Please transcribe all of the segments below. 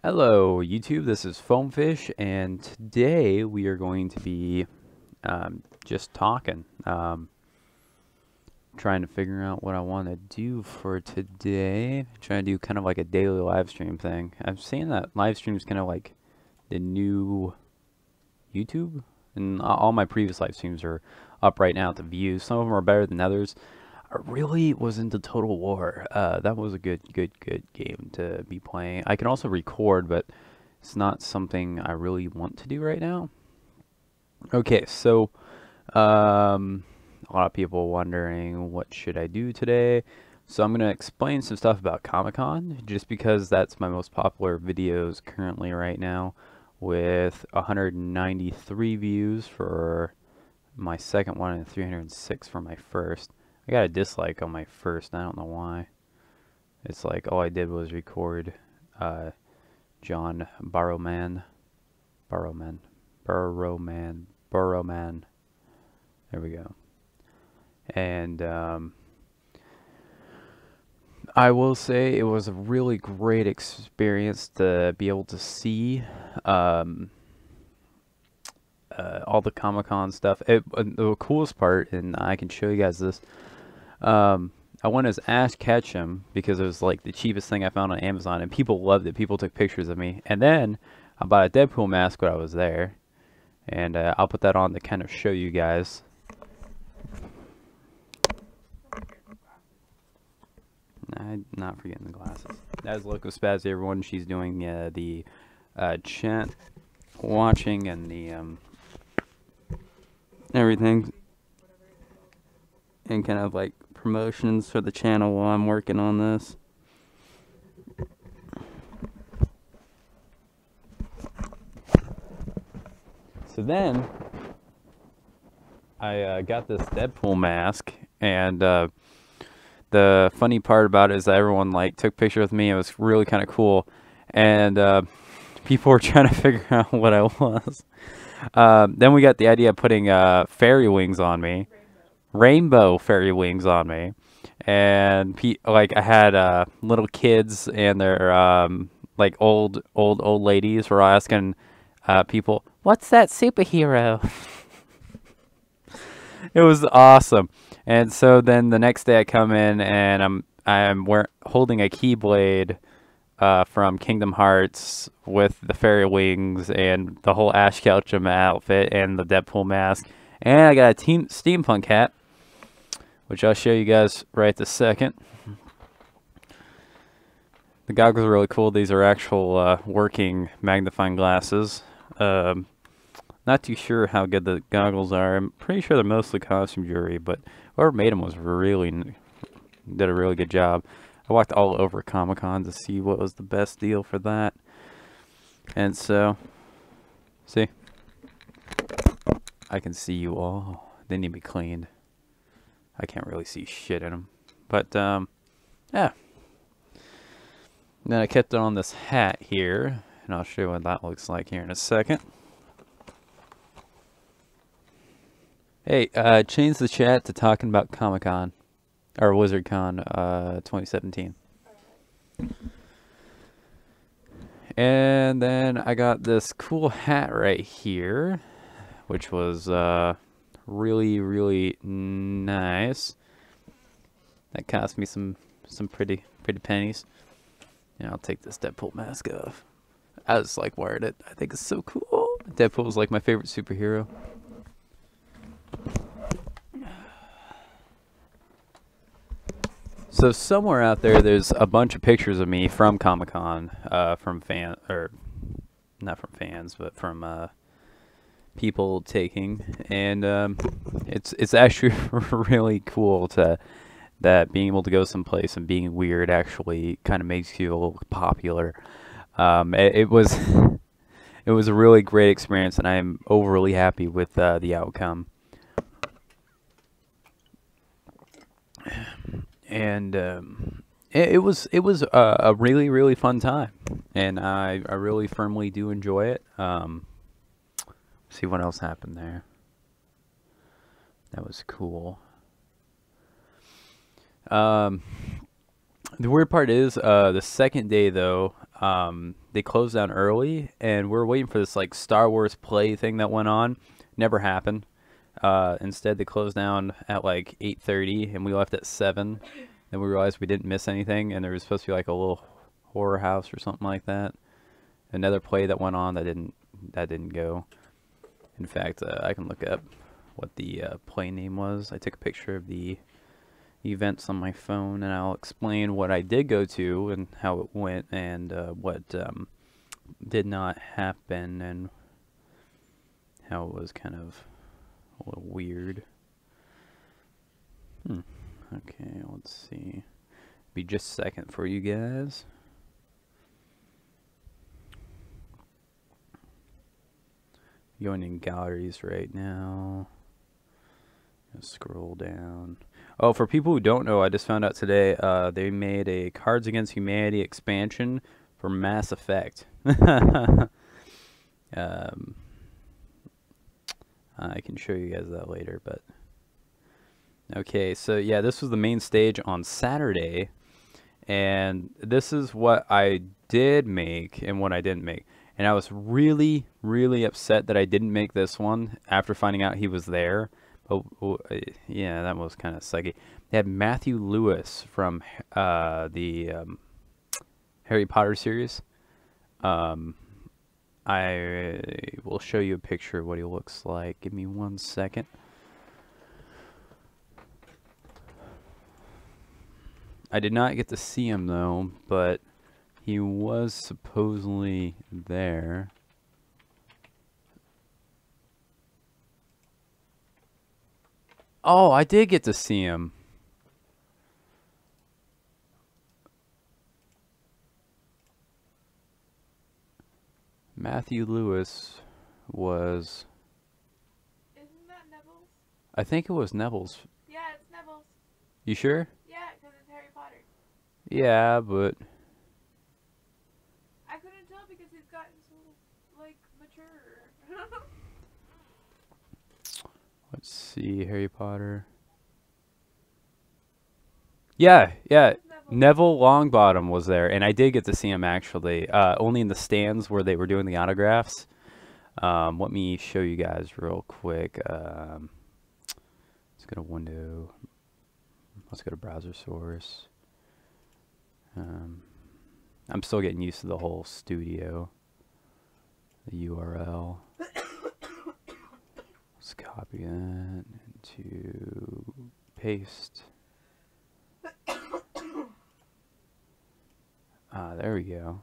Hello YouTube, this is Foamfish, and today we are going to be just talking, trying to figure out what I want to do for today. Trying to do kind of like a daily live stream thing. I'm seeing that live stream is kind of like the new YouTube, and all my previous live streams are up right now to views. Some of them are better than others. I really was into Total War. That was a good game to be playing. I can also record, but it's not something I really want to do right now. Okay, so a lot of people wondering what should I do today. So I'm gonna explain some stuff about Comic-Con, just because that's my most popular videos currently right now, with 193 views for my second one and 306 for my first. I got a dislike on my first, I don't know why. It's like all I did was record John Barrowman. There we go. And I will say it was a really great experience to be able to see all the Comic-Con stuff. The coolest part, and I can show you guys this, I went as Ash Ketchum because it was like the cheapest thing I found on Amazon, and people loved it. People took pictures of me. And then I bought a Deadpool mask when I was there, and I'll put that on to kind of show you guys. I'm not forgetting the glasses. That is Loco Spazzy, everyone. She's doing the chat watching and the everything, and kind of like promotions for the channel while I'm working on this. So then I got this Deadpool mask, and the funny part about it is that everyone like took pictures with me. It was really kind of cool, and people were trying to figure out what I was. Then we got the idea of putting fairy wings on me, rainbow fairy wings on me, and like I had little kids and their like old ladies were asking people, "What's that superhero?" It was awesome. And so then the next day I come in and I'm holding a Keyblade from Kingdom Hearts with the fairy wings and the whole Ash Ketchum outfit and the Deadpool mask. And I got a steampunk hat, which I'll show you guys right this second. The goggles are really cool. These are actual working magnifying glasses. Not too sure how good the goggles are. I'm pretty sure they're mostly costume jewelry, but whoever made them was did a really good job. I walked all over Comic-Con to see what was the best deal for that. And so, see? I can see you all. They need to be cleaned. I can't really see shit in them. But, yeah. Then I kept it on this hat here, and I'll show you what that looks like here in a second. Hey, change the chat to talking about Comic-Con, or WizardCon 2017. And then I got this cool hat right here, which was really nice. That cost me some pretty pennies. And I'll take this Deadpool mask off. I just like wearing it. I think it's so cool. Deadpool is like my favorite superhero. So somewhere out there's a bunch of pictures of me from Comic-Con, from not from fans, but from people taking, and it's actually really cool that being able to go someplace and being weird actually kind of makes you feel popular. It was a really great experience, and I'm overly happy with the outcome. And it was a really fun time, and I really firmly do enjoy it. See what else happened there. That was cool. The weird part is the second day though, they closed down early, and we were waiting for this like Star Wars play thing that went on. Never happened. Instead, they closed down at like 8:30, and we left at 7. Then we realized we didn't miss anything, and there was supposed to be like a little horror house or something like that. Another play that went on that didn't go. In fact, I can look up what the play name was. I took a picture of the events on my phone, and I'll explain what I did go to and how it went, and what did not happen, and how it was kind of a little weird. Okay, let's see. Be just a second for you guys. Going in galleries right now. Scroll down. Oh, for people who don't know, I just found out today they made a Cards Against Humanity expansion for Mass Effect. I can show you guys that later, but okay, so yeah, this was the main stage on Saturday, and this is what I did make and what I didn't make. And I was really, really upset that I didn't make this one after finding out he was there. Oh, yeah, that was kind of sucky. They had Matthew Lewis from the Harry Potter series. I will show you a picture of what he looks like. Give me 1 second. I did not get to see him though, but he was supposedly there. Oh, I did get to see him. Matthew Lewis was... Isn't that Neville's? I think it was Neville's. Yeah, it's Neville's. You sure? Yeah, because it's Harry Potter. Yeah, but... I couldn't tell because he's gotten so, like, mature. Let's see, Harry Potter. Yeah, yeah. Neville Longbottom was there, and I did get to see him actually. Only in the stands where they were doing the autographs. Let me show you guys real quick. Let's go to window. Let's go to browser source. I'm still getting used to the whole studio. The URL. Let's copy that into paste. There we go.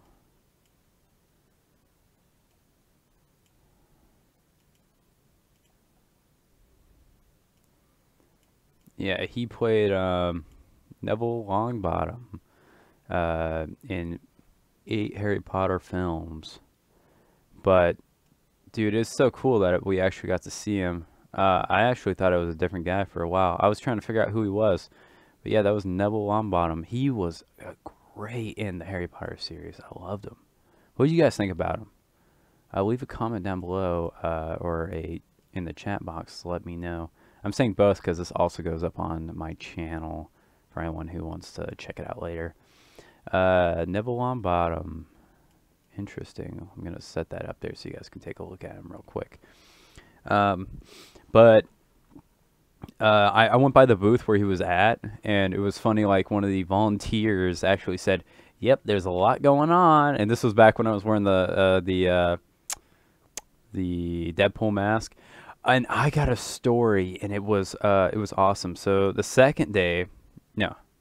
Yeah, he played Neville Longbottom in 8 Harry Potter films. But dude, it's so cool that we actually got to see him. I actually thought it was a different guy for a while. I was trying to figure out who he was. But yeah, that was Neville Longbottom. He was great in the Harry Potter series. I loved him. What do you guys think about him? Leave a comment down below or in the chat box to let me know. I'm saying both because this also goes up on my channel for anyone who wants to check it out later. Neville Longbottom. Interesting. I'm going to set that up there so you guys can take a look at him real quick. But I went by the booth where he was at, and it was funny, like one of the volunteers actually said, yep, there's a lot going on. And this was back when I was wearing the Deadpool mask. And I got a story, and it was awesome. So the second day,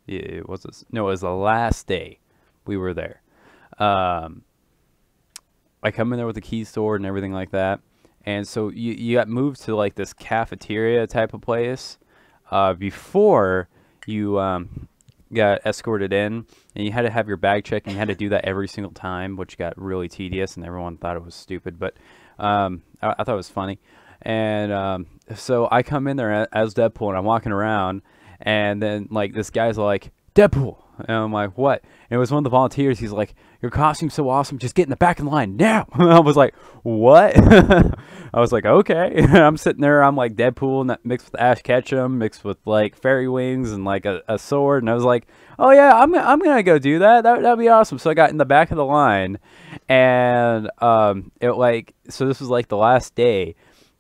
it was the last day we were there. I come in there with the key stored and everything like that. And so you got moved to like this cafeteria type of place before you got escorted in, and you had to have your bag checked, and you had to do that every single time, which got really tedious, and everyone thought it was stupid, but I thought it was funny. And so I come in there as Deadpool, and I'm walking around, and then like this guy's like, Deadpool, And I'm like, what? And it was one of the volunteers. He's like, your costume's so awesome. Just get in the back of the line now. I was like, what? I was like, okay. And I'm sitting there. I'm like Deadpool mixed with Ash Ketchum, mixed with like fairy wings and like a sword. And I was like, oh yeah, I'm going to go do that. That'd be awesome. So I got in the back of the line. And so this was like the last day.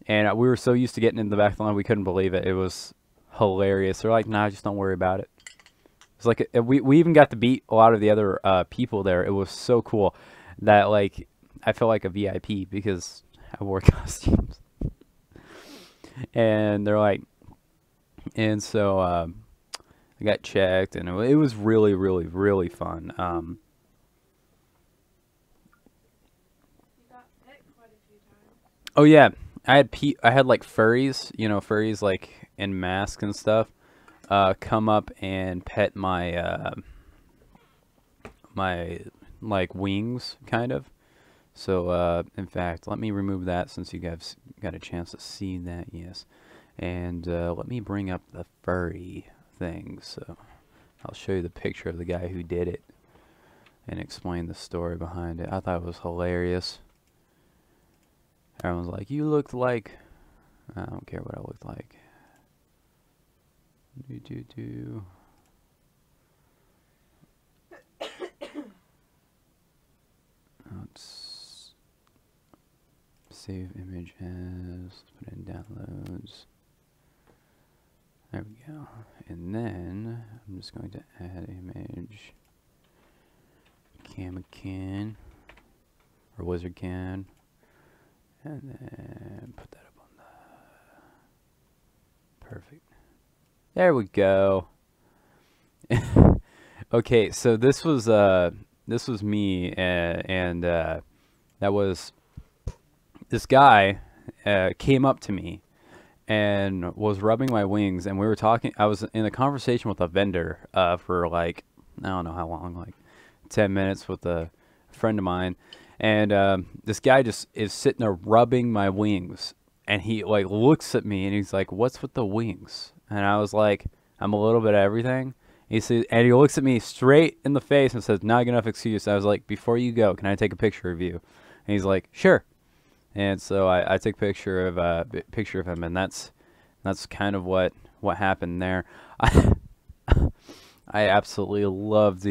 And we were so used to getting in the back of the line, we couldn't believe it. It was hilarious. They're like, nah, just don't worry about it. It's like we even got to beat a lot of the other people there. It was so cool that like I felt like a VIP because I wore costumes. And they're like, and so I got checked, and it was really, really, really fun. You got hit quite a few times. Oh yeah, I had like furries, furries like in masks and stuff, come up and pet my my like wings, kind of. So in fact, let me remove that since you guys got a chance to see that. Yes, and let me bring up the furry thing. So I'll show you the picture of the guy who did it and explain the story behind it. I thought it was hilarious. Everyone's like, you looked like... I don't care what I looked like. Let's save image as... Let's put it in downloads. There we go. And then I'm just going to add image. Can or wizard can. And then put that up on the... Perfect. There we go. Okay, so this was me, and that was this guy came up to me and was rubbing my wings, and we were talking. I was in a conversation with a vendor for like, I don't know how long, like 10 minutes with a friend of mine. And this guy just is sitting there rubbing my wings, and he like looks at me and he's like, "What's with the wings?" And I was like, "I'm a little bit of everything." He says, and he looks at me straight in the face and says, "Not good enough excuse." I was like, "Before you go, can I take a picture of you?" And he's like, "Sure." And so I took a picture of him, and that's kind of what happened there. I absolutely loved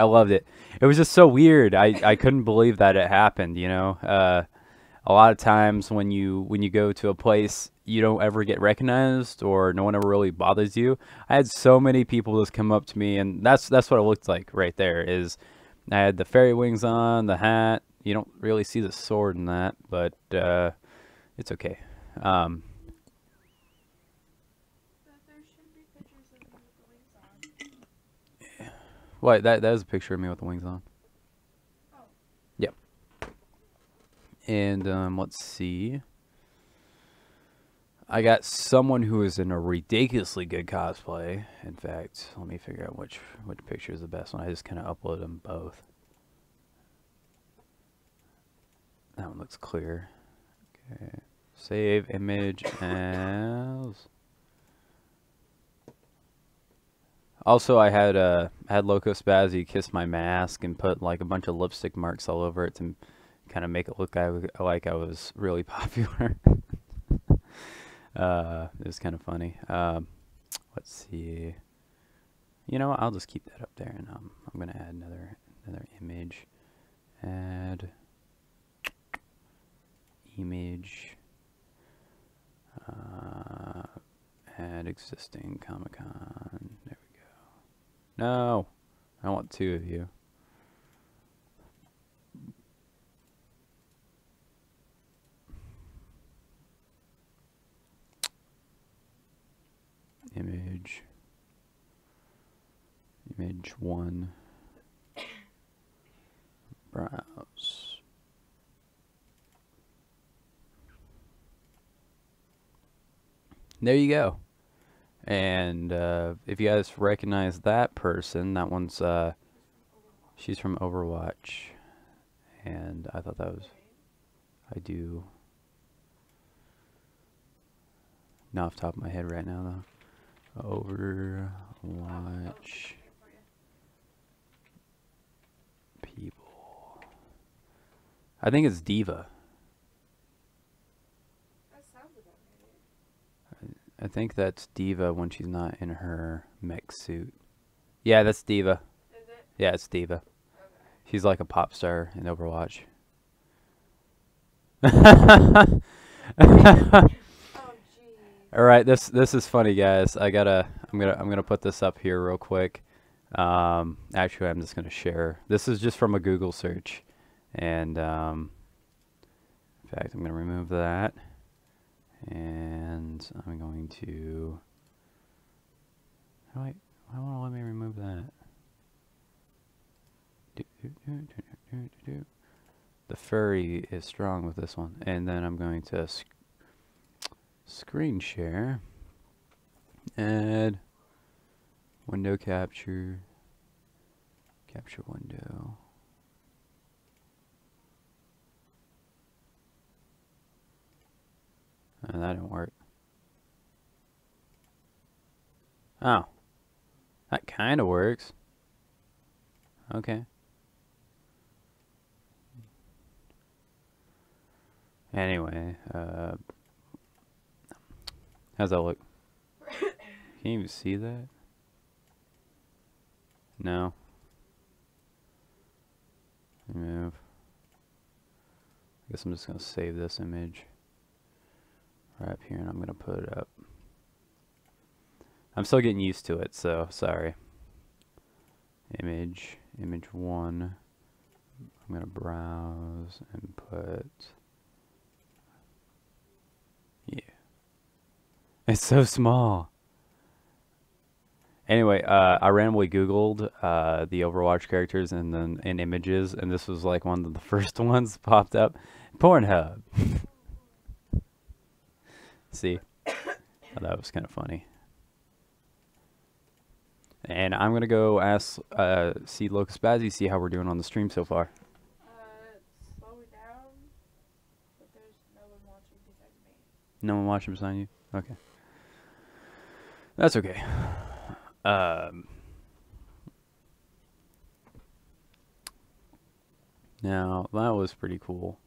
I loved it. It was just so weird. I couldn't believe that it happened, A lot of times when you go to a place, you don't ever get recognized, or no one ever really bothers you. I had so many people just come up to me, and that's what it looked like right there. Is I had the fairy wings on, the hat. You don't really see the sword in that, but it's okay. But there should be pictures of you with the wings on. What? That is a picture of me with the wings on. Oh. Yep. And let's see. I got someone who is in a ridiculously good cosplay. In fact, let me figure out which picture is the best one. I just kind of upload them both. That one looks clear. Okay. Save image as. Also, I had Loco Spazzy kiss my mask and put like a bunch of lipstick marks all over it to kind of make it look like I was really popular. It was kind of funny. Let's see. You know what? I'll just keep that up there, and I'm gonna add another image. Add image. Add existing Comic-Con. There we go. No, I want two of you. Image 1. Browse. There you go. And if you guys recognize that person, that one's she's from Overwatch, and I thought that was, I do, not off the top of my head right now though. Overwatch. I think it's Diva. That sounds about right. I think that's Diva when she's not in her mech suit. Yeah, that's Diva. Is it? Yeah, it's Diva. Okay. She's like a pop star in Overwatch. Oh, jeez. All right, this is funny, guys. I'm gonna put this up here real quick. Actually, I'm just gonna share. This is just from a Google search, and in fact, I'm gonna remove that, and I'm going to. Why won't it let me remove that? The furry is strong with this one, and then I'm going to screen share, add window capture window. And that didn't work. Oh, that kind of works. Okay. Anyway, how's that look? Can you even see that? No. Remove. I guess I'm just gonna save this image right up here, and I'm gonna put it up. I'm still getting used to it, so sorry. Image 1. I'm gonna browse and put. Yeah. It's so small. Anyway, I randomly Googled the Overwatch characters and then in images, and this was like one of the first ones popped up. Pornhub. See, oh, that was kind of funny. And I'm gonna go ask see Locust Bazzy, see how we're doing on the stream so far. It's slowing down, but there's no one watching besides me. No one watching beside you? Okay. That's okay. Now, that was pretty cool.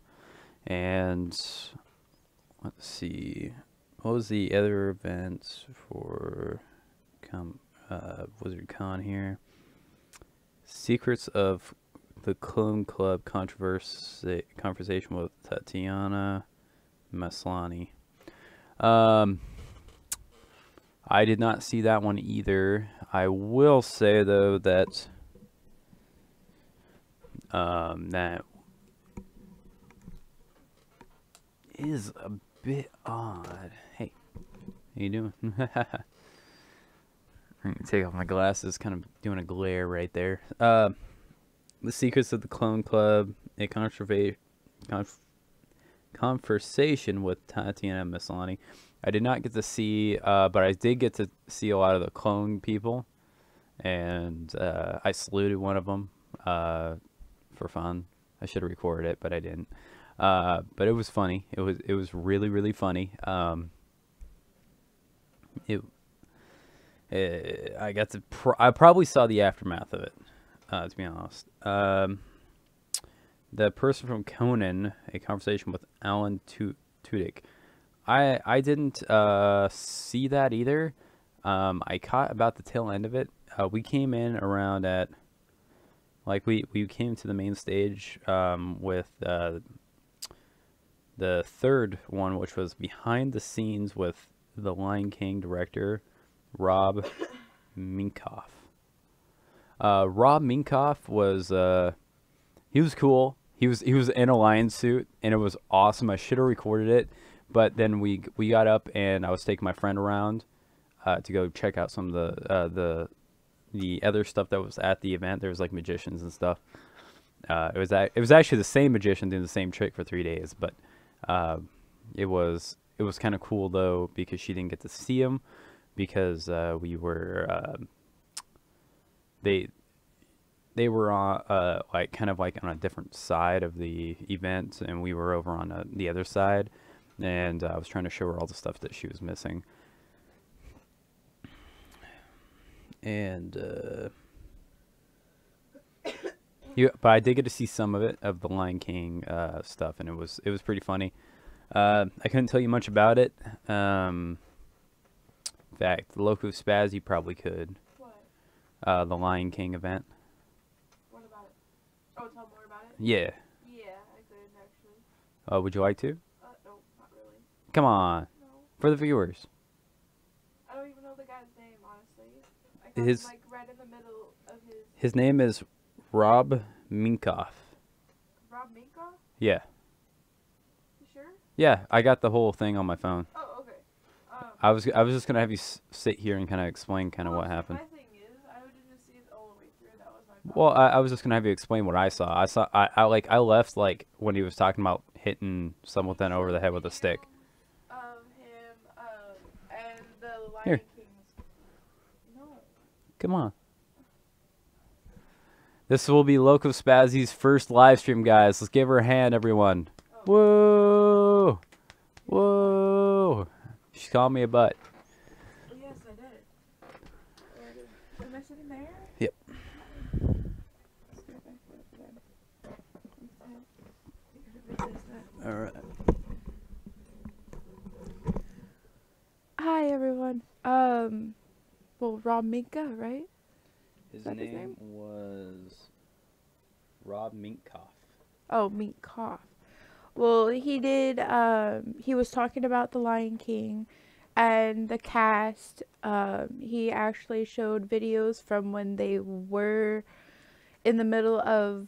And let's see. What was the other event for WizardCon here? Secrets of the Clone Club conversation with Tatiana Maslany. I did not see that one either. I will say though that that is a bit odd. Hey, how you doing? I'm gonna take off my glasses, kind of doing a glare right there. The Secrets of the Clone Club, a conversation with Tatiana Maslany. I did not get to see, but I did get to see a lot of the clone people, and I saluted one of them for fun. I should have recorded it, but I didn't. But it was funny. It was really, really funny. I got to. I probably saw the aftermath of it, to be honest. The person from Conan, a conversation with Alan Tudyk. I didn't see that either. I caught about the tail end of it. We came in around at, like, we came to the main stage with the third one, which was behind the scenes with the Lion King director, Rob Minkoff. Rob Minkoff was he was cool. He was in a lion suit, and it was awesome. I should have recorded it. But then we got up, and I was taking my friend around to go check out some of the other stuff that was at the event. There was like magicians and stuff. It was actually the same magician doing the same trick for 3 days, but it was kind of cool though, because she didn't get to see him because we were they were on like kind of like on a different side of the event, and we were over on the other side. And I was trying to show her all the stuff that she was missing. And But I did get to see some of it, of the Lion King stuff, and it was pretty funny. I couldn't tell you much about it. In fact, the Loco Spaz, you probably could. What? The Lion King event. What about it? Oh, tell more about it? Yeah. Yeah, I could actually. Would you like to? No, not really. Come on, No. for the viewers. I don't even know the guy's name, honestly. I got His him, like, right in the middle of his... his name is Rob Minkoff. Rob Minkoff? Yeah. You sure? Yeah, I got the whole thing on my phone. Oh, okay. I was just gonna have you sit here and kind of explain kind of Well, what happened. my thing is, I didn't see it all the way through. That was my Well, problem. I was just gonna have you explain what I saw. I left like when he was talking about hitting someone over the head with a stick. Of him, and the Lion Here. King's... No. Come on. This will be Loco Spazzy's first live stream, guys. Let's give her a hand, everyone. Whoa! Whoa! She called me a butt. Yes, I did. Am I sitting there? Yep. Let's go back up then. All right. Hi, everyone. Well, Rob Minka, right? His that his name? name was Rob Minkoff. Oh, Minkoff. Well, he did, he was talking about The Lion King and the cast. He actually showed videos from when they were in the middle of,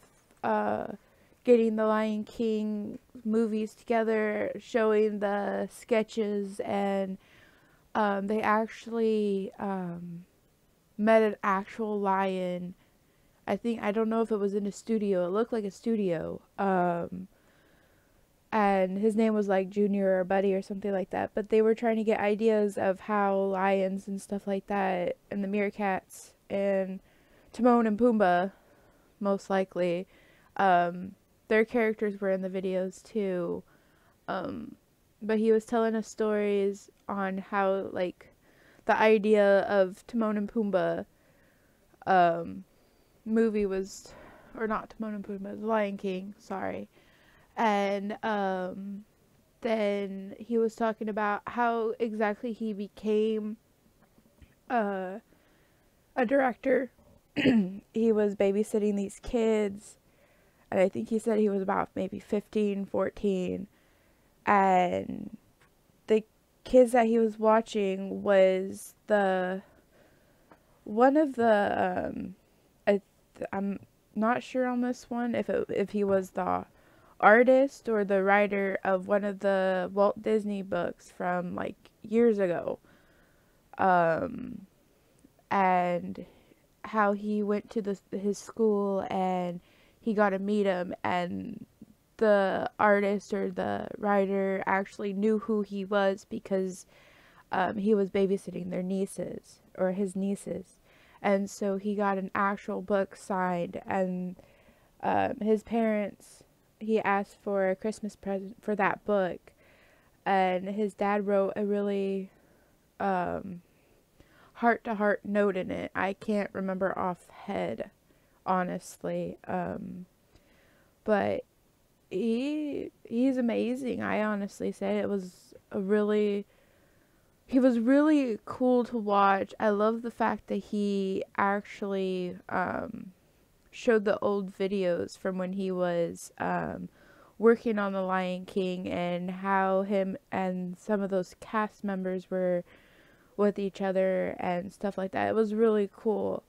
getting the Lion King movies together, showing the sketches, and, they actually, met an actual lion. I don't know if it was in a studio. It looked like a studio. And his name was like Junior or Buddy or something like that. But they were trying to get ideas of how lions and stuff like that, and the meerkats and Timon and Pumbaa, most likely, their characters were in the videos too. But he was telling us stories on how, like, the idea of Timon and Pumbaa movie was, or not Timon and Pumbaa, The Lion King, sorry. And then he was talking about how exactly he became a director. He was babysitting these kids, and I think he said he was about maybe 15, 14, and the kids that he was watching was one of the I'm not sure on this one if he was the artist or the writer of one of the Walt Disney books from like years ago, and how he went to his school and he got to meet him, and the artist or the writer actually knew who he was because he was babysitting their nieces, or his nieces, and so he got an actual book signed, and his parents, he asked for a Christmas present for that book, and his dad wrote a really heart-to-heart note in it. I can't remember off head, honestly, but he's amazing. I honestly say it was he was really cool to watch. I love the fact that he actually showed the old videos from when he was working on The Lion King, and how him and some of those cast members were with each other and stuff like that. It was really cool.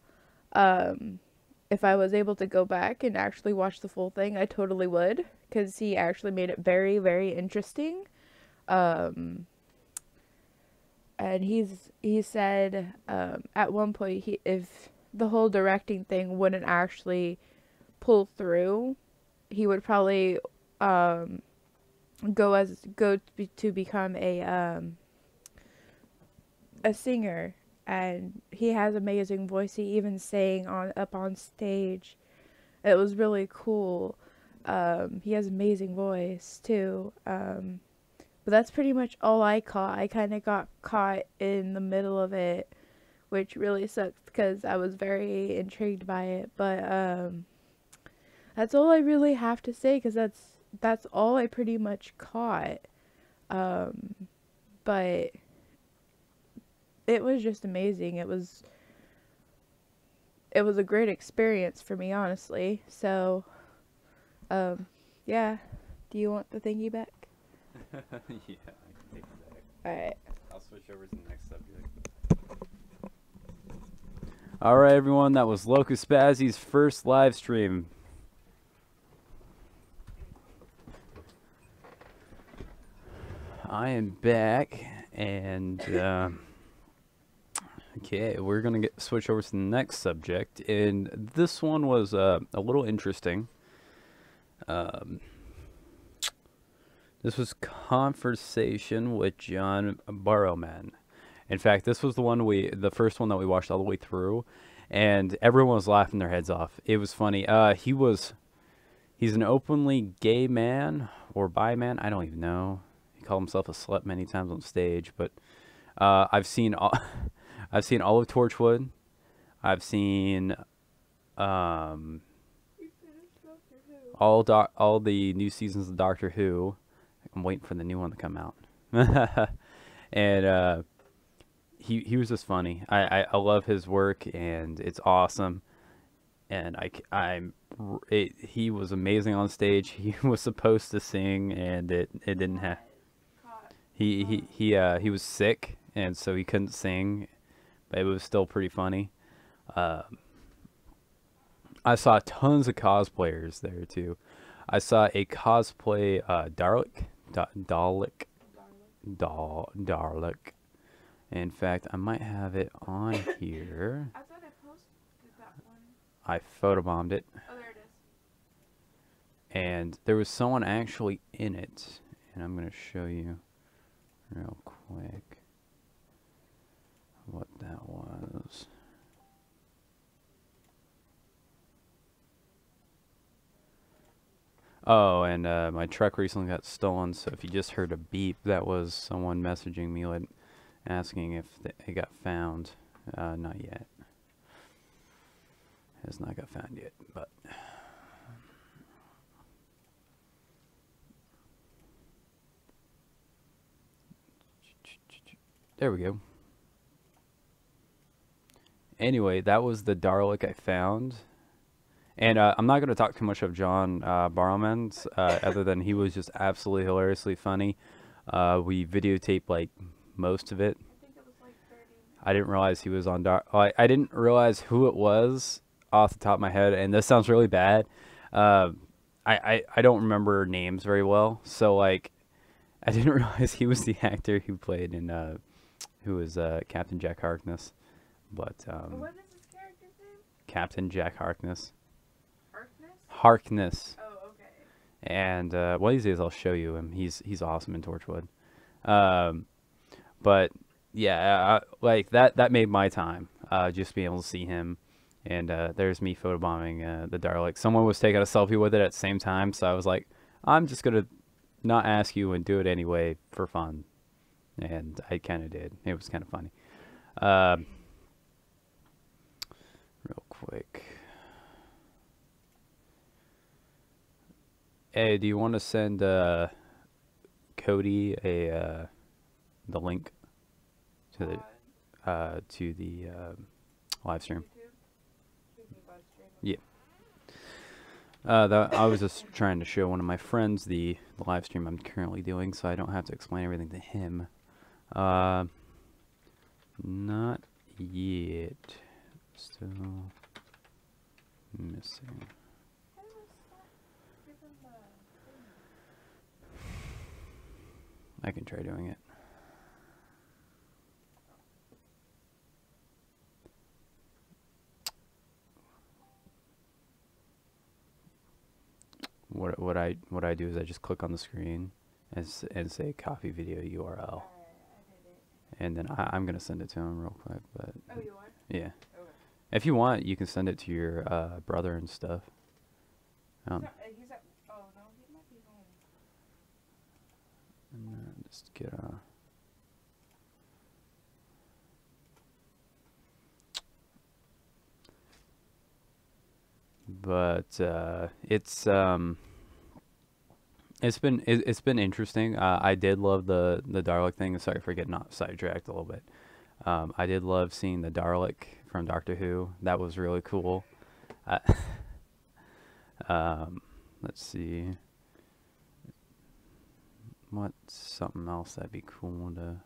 If I was able to go back and actually watch the full thing, I totally would, because he actually made it very, very interesting. And he said at one point, if the whole directing thing wouldn't actually pull through, he would probably go to become a singer. And he has amazing voice. He even sang up on stage. It was really cool. He has amazing voice too. But that's pretty much all I caught. I kind of got caught in the middle of it, which really sucked because I was very intrigued by it. But That's all I really have to say, because that's all I pretty much caught. Um, but it was just amazing. It was a great experience for me, honestly. So, um, yeah. Do you want the thingy back? Yeah, I can take it back. All right. I'll switch over to the next subject. All right, everyone. That was Locust Spazzy's first live stream. I am back, and okay, we're gonna switch over to the next subject, and this one was a little interesting. This was Conversation with John Barrowman. In fact, this was the first one that we watched all the way through, and everyone was laughing their heads off. It was funny. He's an openly gay man or bi man. I don't even know. He called himself a slut many times on stage, but I've seen all, I've seen all of Torchwood. I've seen all the new seasons of Doctor Who. I'm waiting for the new one to come out. And he was just funny. I love his work, and it's awesome. And he was amazing on stage. He was supposed to sing, and it didn't have. He was sick, and so he couldn't sing, but it was still pretty funny. I saw tons of cosplayers there too. I saw a cosplay Dalek. In fact, I might have it on here. I thought I posted that one. I photobombed it. Oh, there it is. And there was someone actually in it, and I'm going to show you real quick what that was. Oh, and my truck recently got stolen, so if you just heard a beep, that was someone messaging me asking if it got found. Not yet. It has not got found yet, but... There we go. Anyway, that was the Dalek I found. And I'm not going to talk too much of John Barrowman's, other than he was just absolutely hilariously funny. We videotaped like most of it. I think it was like 30. I didn't realize he was on I didn't realize who it was off the top of my head, and this sounds really bad. I don't remember names very well, so like I didn't realize he was the actor who played in who was Captain Jack Harkness. But What is this character's name? Captain Jack Harkness. Harkness? Harkness. Oh, okay. And one of these days I'll show you him. He's awesome in Torchwood. But yeah, like that made my time. Just being able to see him, and there's me photobombing the Dalek. Someone was taking a selfie with it at the same time, so I was like, I'm just gonna not ask you and do it anyway for fun, and I kind of did. It was kind of funny. Real quick. Hey, do you want to send Cody the link to the live stream? Yeah. I was just trying to show one of my friends the live stream I'm currently doing, so I don't have to explain everything to him. Not yet. Still missing. I can try doing it. What I do is I just click on the screen and say copy video URL, and then I'm gonna send it to him real quick. But Oh, you are? yeah, Okay. if you want, you can send it to your brother and stuff. He's at, oh, no, he might be home. And then just get a. But it's been interesting. I did love the Dalek thing. Sorry for getting off sidetracked a little bit. I did love seeing the Dalek from Doctor Who. That was really cool. Uh, let's see. What's something else that'd be cool to...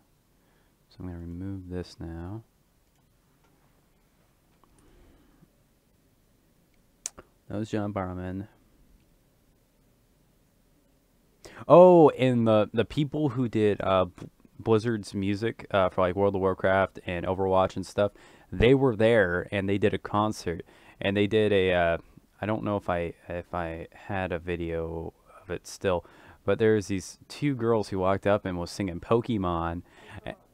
So I'm gonna remove this now. That was John Barrowman. Oh, and the people who did Blizzard's music for like World of Warcraft and Overwatch and stuff, they were there and they did a concert and they did a I don't know if I had a video of it still, but there's these two girls who walked up and was singing Pokemon,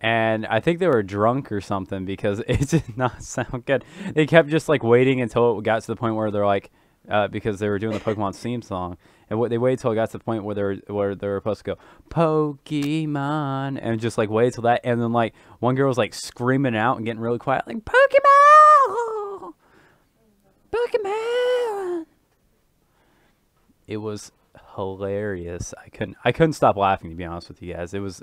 and I think they were drunk or something because it did not sound good. They kept just like waiting until it got to the point where they're like, because they were doing the Pokemon theme song, and they waited till it got to the point where they were supposed to go Pokemon, and just like wait till that, and then like one girl was like screaming out and getting really quiet, like Pokemon, Pokemon. It was hilarious. I couldn't stop laughing, to be honest with you guys. It was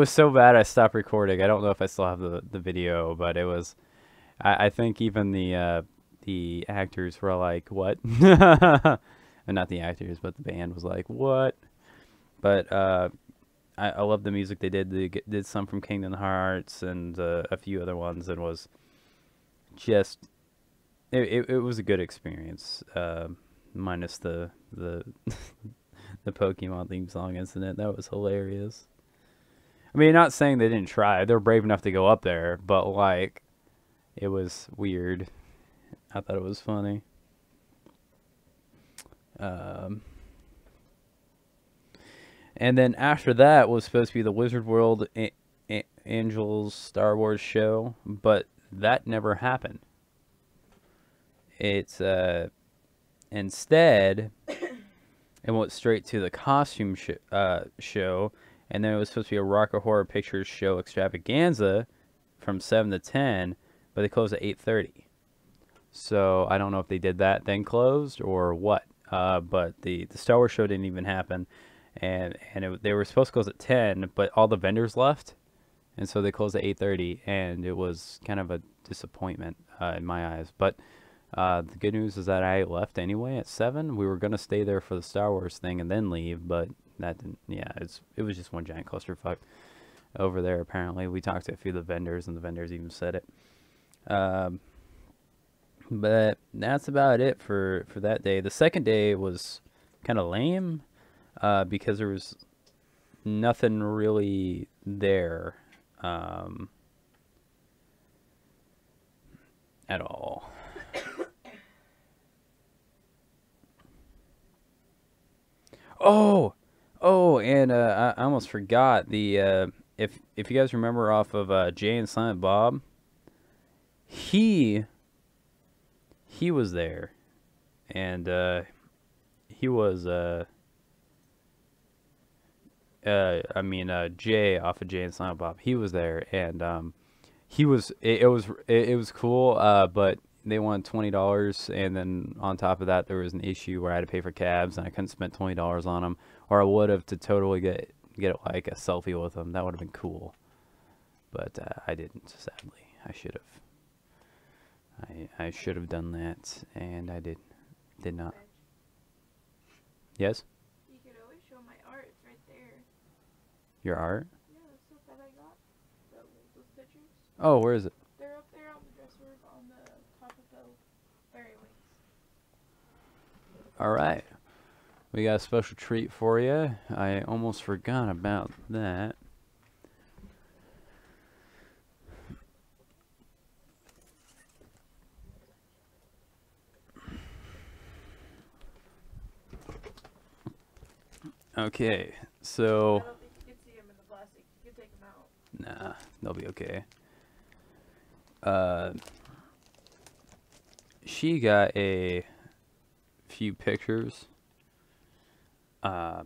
so bad I stopped recording. I don't know if I still have the video, but it was. I think even the actors were like, "What?" And not the actors, but the band was like, "What?" But I love the music they did. They did some from Kingdom Hearts and a few other ones. It was just it was a good experience, minus the the Pokemon theme song incident. That was hilarious. I mean, not saying they didn't try. They're brave enough to go up there, but like, it was weird. I thought it was funny. And then after that was supposed to be the Wizard World Angels Star Wars show, but that never happened. It's instead it went straight to the costume show, and then it was supposed to be a Rock Horror Picture Show extravaganza from 7 to 10, but they closed at 8:30. So I don't know if they did that then closed or what. But the Star Wars show didn't even happen, and they were supposed to close at 10, but all the vendors left, and so they closed at 8:30, and it was kind of a disappointment in my eyes. But the good news is that I left anyway at 7. We were gonna stay there for the Star Wars thing and then leave, but that didn't. Yeah, it was just one giant clusterfuck over there. Apparently, we talked to a few of the vendors, and the vendors even said it. But that's about it for that day. The second day was kind of lame because there was nothing really there at all. And I almost forgot the if you guys remember off of Jay and Silent Bob, he was there, and he was Jay off of Jay and Silent Bob. He was there, and it was cool. But they wanted $20, and then on top of that, there was an issue where I had to pay for cabs, and I couldn't spend $20 on them, or I would have to totally get like a selfie with them. That would have been cool, but I didn't. Sadly, I should have. I should have done that, and I did not. Yes? You could always show my art. It's right there. Your art? Yeah, the stuff that I got. Those pictures. Oh, where is it? They're up there on the dresser on the top of the fairy wings. All right. We got a special treat for you. I almost forgot about that. Okay, so... I don't think you can see them in the plastic. You can take them out. Nah, they'll be okay. She got a few pictures. Or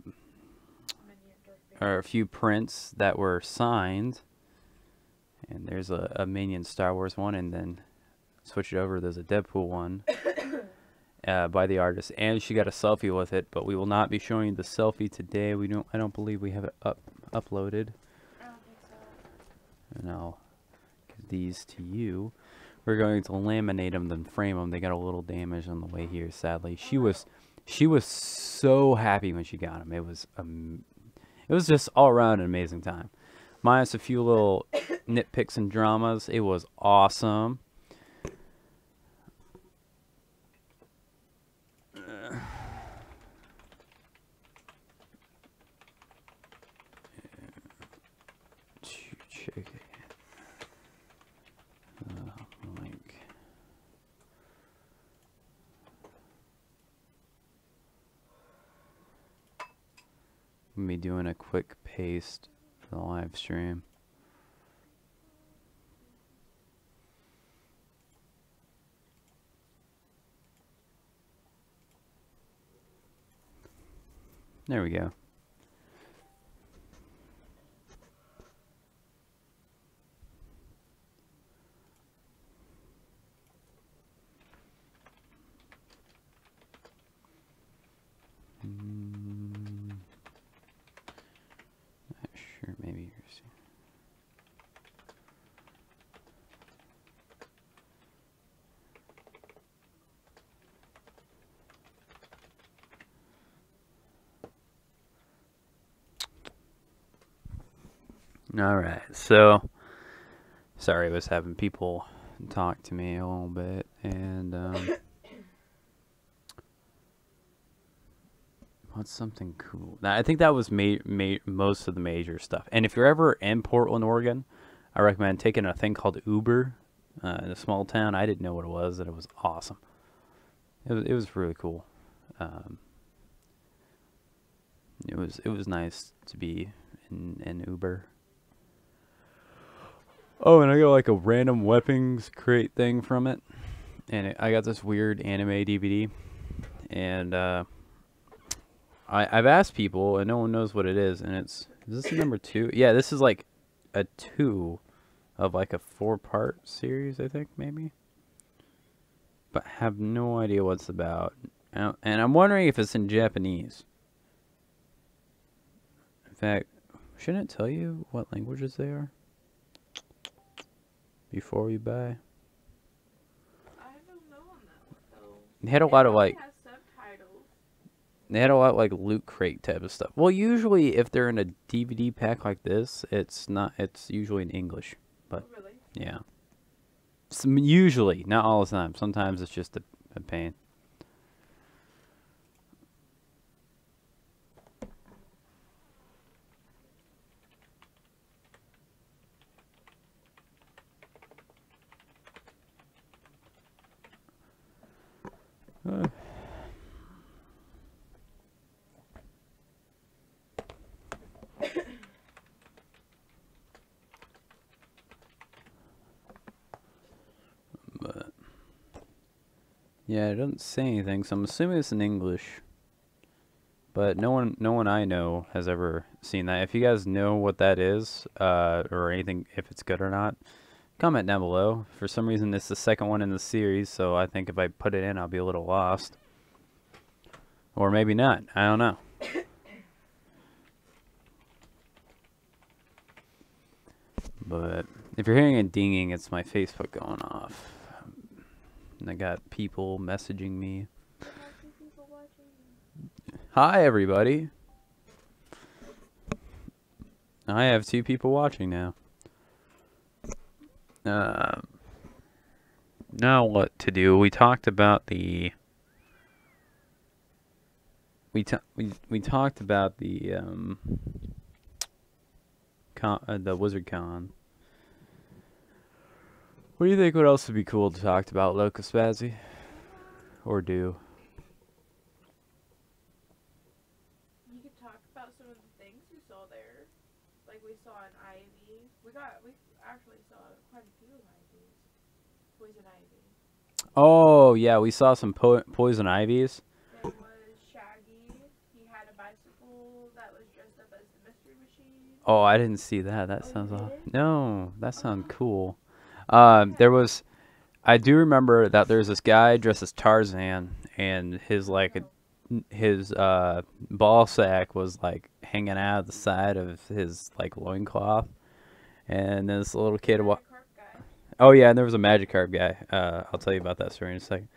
a few prints that were signed. And there's a Minion Star Wars one, and then switch it over, there's a Deadpool one. by the artist, and she got a selfie with it. But we will not be showing you the selfie today. I don't believe we have it uploaded. I don't think so. And I'll give these to you. We're going to laminate them, then frame them. They got a little damage on the way here, sadly. She was so happy when she got them. It was just all around an amazing time. Minus a few little nitpicks and dramas. It was awesome. Check it. Link. I'm gonna be doing a quick paste for the live stream. There we go. Not sure, maybe you're seeing. All right, so sorry, I was having people talk to me a little bit, and what's something cool? I think that was most of the major stuff. And if you're ever in Portland, Oregon, I recommend taking a thing called Uber in a small town. I didn't know what it was, and it was awesome. It was really cool. It was nice to be in Uber. Oh, and I got like a random weapons crate thing from it, and I got this weird anime DVD, and I've asked people, and no one knows what it is, and is this number 2? Yeah, this is like a 2 of like a 4-part series, I think, maybe. But have no idea what it's about. And I'm wondering if it's in Japanese. In fact, shouldn't it tell you what languages they are before we buy? I don't know on that one though. They had a lot of like... Has subtitles. They had a lot like loot crate type of stuff. Well, usually if they're in a DVD pack like this, it's usually in English. But Oh, really? yeah. Usually, not all the time. Sometimes it's just a pain. But yeah, it doesn't say anything, so I'm assuming it's in English. But no one I know has ever seen that. If you guys know what that is, or anything, if it's good or not, comment down below. For some reason, it's the second one in the series, so I think if I put it in, I'll be a little lost. Or maybe not. I don't know. But if you're hearing a dinging, it's my Facebook going off. And I got people messaging me. Hi, everybody. I have 2 people watching now. Now what to do? We talked about the... We talked about the Wizard Con. What do you think? What else would be cool to talk about, Locust Spazzy? Or do? You could talk about some of the things you saw there. Like we saw an ivy. We actually saw quite a few ivies. Poison ivy. Oh, yeah, we saw some poison ivies. There was Shaggy. He had a bicycle that was dressed up as the Mystery Machine. Oh, I didn't see that. That sounds you awesome. didn't? No, that sounds cool. There was I do remember that there's this guy dressed as Tarzan, and his his ball sack was like hanging out of the side of his like loincloth, and this little kid oh yeah, and there was a Magikarp guy. I'll tell you about that story in a second.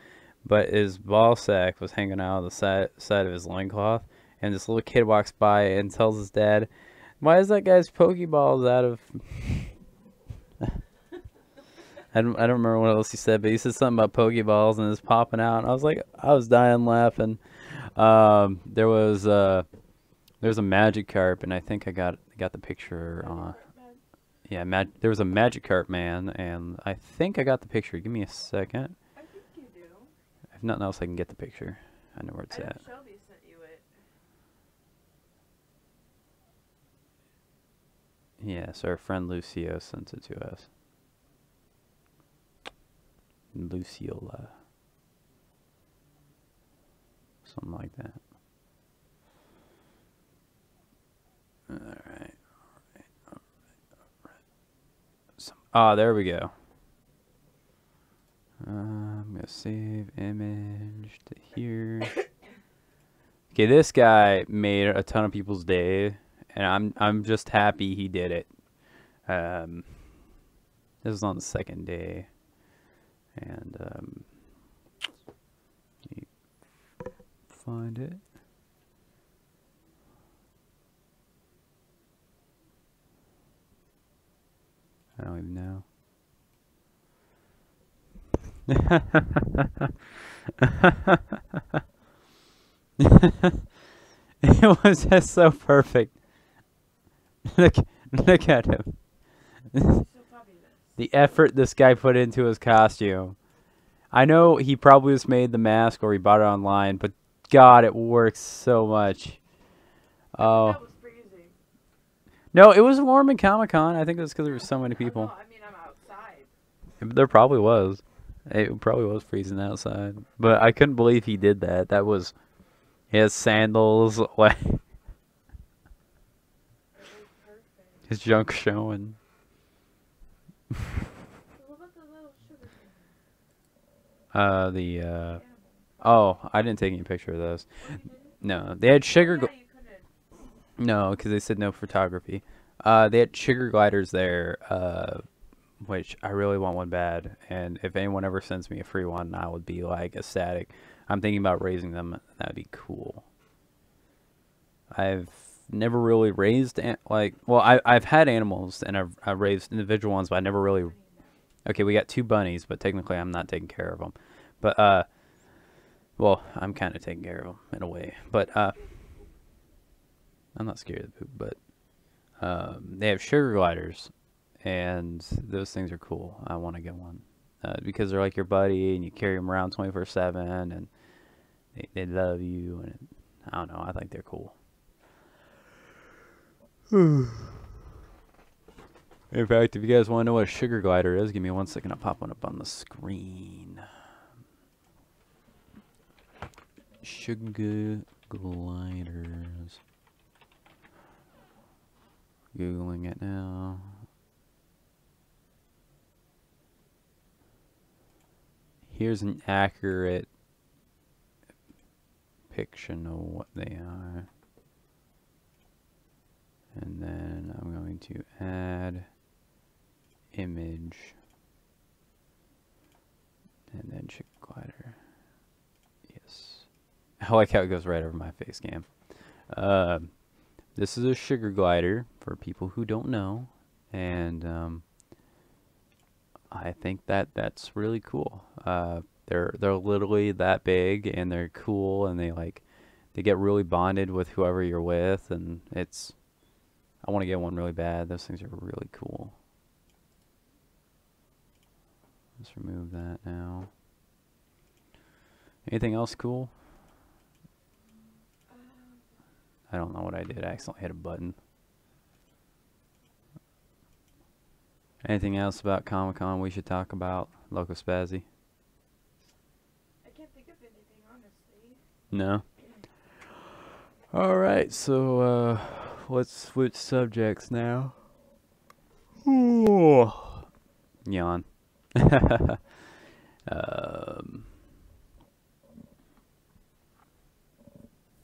But his ball sack was hanging out of the side of his loincloth, and this little kid walks by and tells his dad, "Why is that guy's Pokeballs out of?" I don't remember what else he said, but he said something about Pokeballs and it's popping out. And I was dying laughing. There's a Magikarp, and I think I got the picture. Yeah, there was a Magikarp man, and I think I got the picture. Give me a second. I think you do. If nothing else, I can get the picture. I know where it's at. Shelby sent you it. Yeah, so our friend Lucio sent it to us. Luciola. Something like that. Alright. Ah, there we go. I'm gonna save image to here. Okay, this guy made a ton of people's day, and I'm just happy he did it. This is on the second day, and find it. I don't even know. It was just so perfect. Look at him. The effort this guy put into his costume. I know he probably just made the mask or he bought it online, but God, it works so much. Oh. That was freezing. No, it was warm in Comic-Con. I think that's because there were so many people. No, I mean, I'm outside. There probably was. It probably was freezing outside. But I couldn't believe he did that. That was... He has sandals. Like... His junk showing. What about the little sugar thing? Oh, I didn't take any picture of those. No, they had sugar... No, because they said no photography. They had sugar gliders there, which I really want one bad. And if anyone ever sends me a free one, I would be like ecstatic. I'm thinking about raising them. That'd be cool. I've never really raised I've had animals and I've raised individual ones, but I never really. Okay, we got 2 bunnies, but technically I'm not taking care of them. But well, I'm kind of taking care of them in a way. But I'm not scared of the poop. But they have sugar gliders, and those things are cool. I want to get one because they're like your buddy, and you carry them around 24/7, and they love you, and I don't know. I think they're cool. In fact, if you guys want to know what a sugar glider is, give me 1 second. I'll pop one up on the screen. Sugar gliders. Googling it now. Here's an accurate depiction of what they are. And then I'm going to add image and then sugar glider. Yes. I like how it goes right over my face cam. This is a sugar glider for people who don't know, and I think that's really cool. They're literally that big, and they're cool, and they get really bonded with whoever you're with, and I want to get one really bad. Those things are really cool. Let's remove that now. Anything else cool? I don't know what I did. I accidentally hit a button. Anything else about Comic-Con we should talk about, Loco Spazzy? I can't think of anything, honestly. No? Alright, so let's switch subjects now. Ooh. Yawn. Um,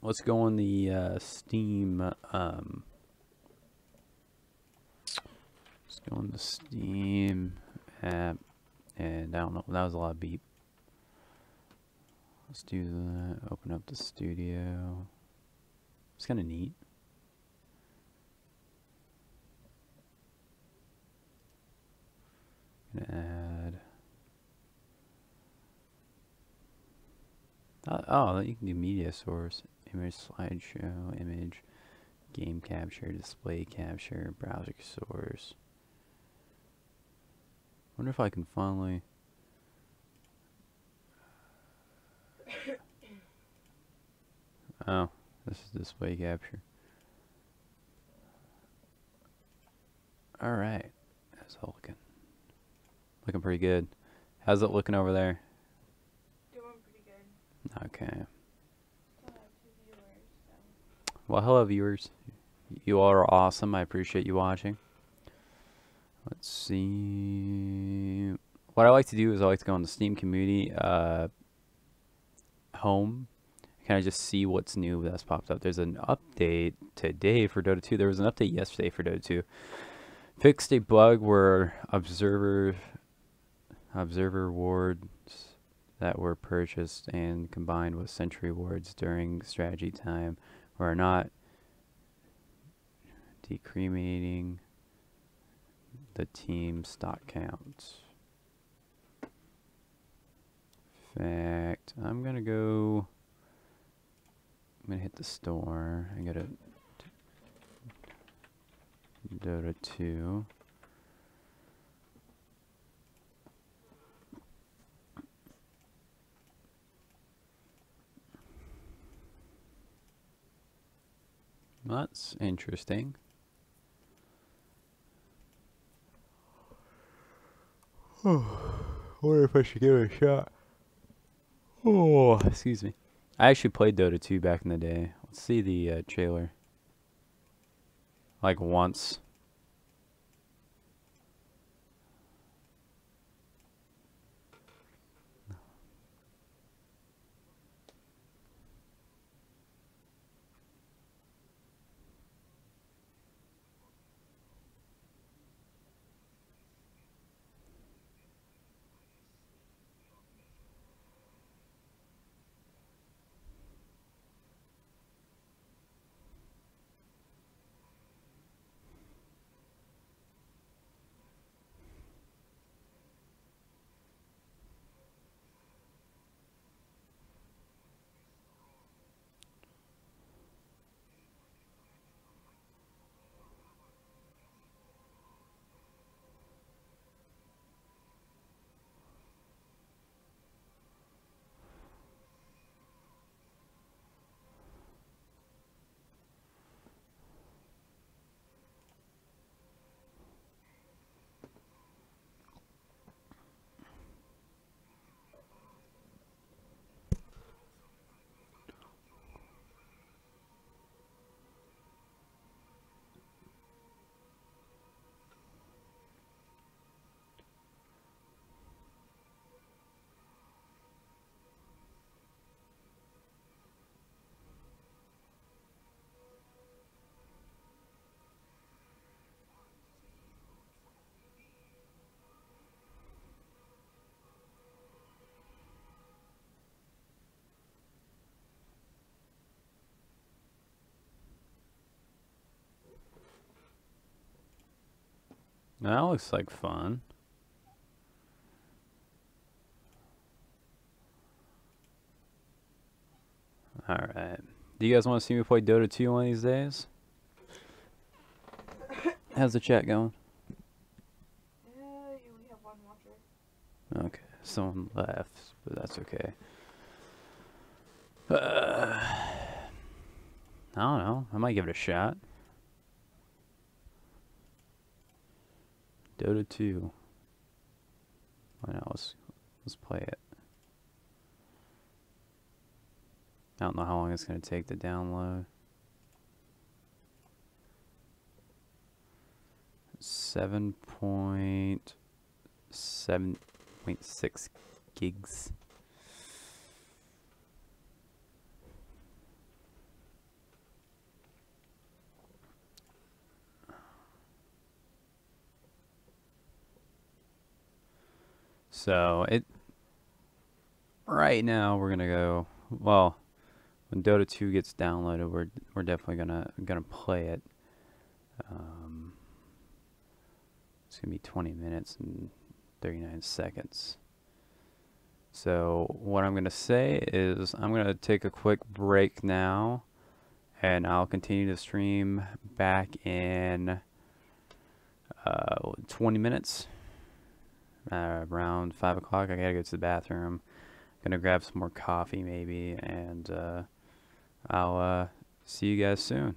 let's go on the Steam. Let's go on the Steam app, and I don't know. That was a lot of beep. Let's do that. Open up the studio. It's kind of neat. Gonna add. Oh, you can do media source, image slideshow, image, game capture, display capture, browser source. Wonder if I can finally. Oh, this is display capture. Alright. How's it looking? Looking pretty good. How's it looking over there? Doing pretty good. Okay. Still have 2 viewers, so. Well, hello viewers. You all are awesome. I appreciate you watching. Let's see. What I like to do is I like to go on the Steam community home. Kind of just see what's new that's popped up. There's an update today for Dota 2. There was an update yesterday for Dota 2. Fixed a bug where observer wards that were purchased and combined with sentry wards during strategy time were not decreasing the team stock counts. In fact, I'm gonna hit the store and get a Dota 2. That's interesting. Wonder if I should give it a shot. Oh, excuse me. I actually played Dota 2 back in the day. Let's see the trailer. Like once. That looks like fun. Alright. Do you guys want to see me play Dota 2 one of these days? How's the chat going? You only have 1 watcher. Okay, someone left, but that's okay. I don't know. I might give it a shot. Dota 2. Why not? Let's play it. I don't know how long it's going to take to download. 7.6 gigs. So right now we're gonna go. Well, when Dota 2 gets downloaded, we're definitely gonna play it. It's gonna be 20 minutes and 39 seconds. So what I'm gonna say is I'm gonna take a quick break now, and I'll continue to stream back in 20 minutes. Around 5 o'clock. I gotta go to the bathroom. Gonna grab some more coffee maybe, and I'll see you guys soon.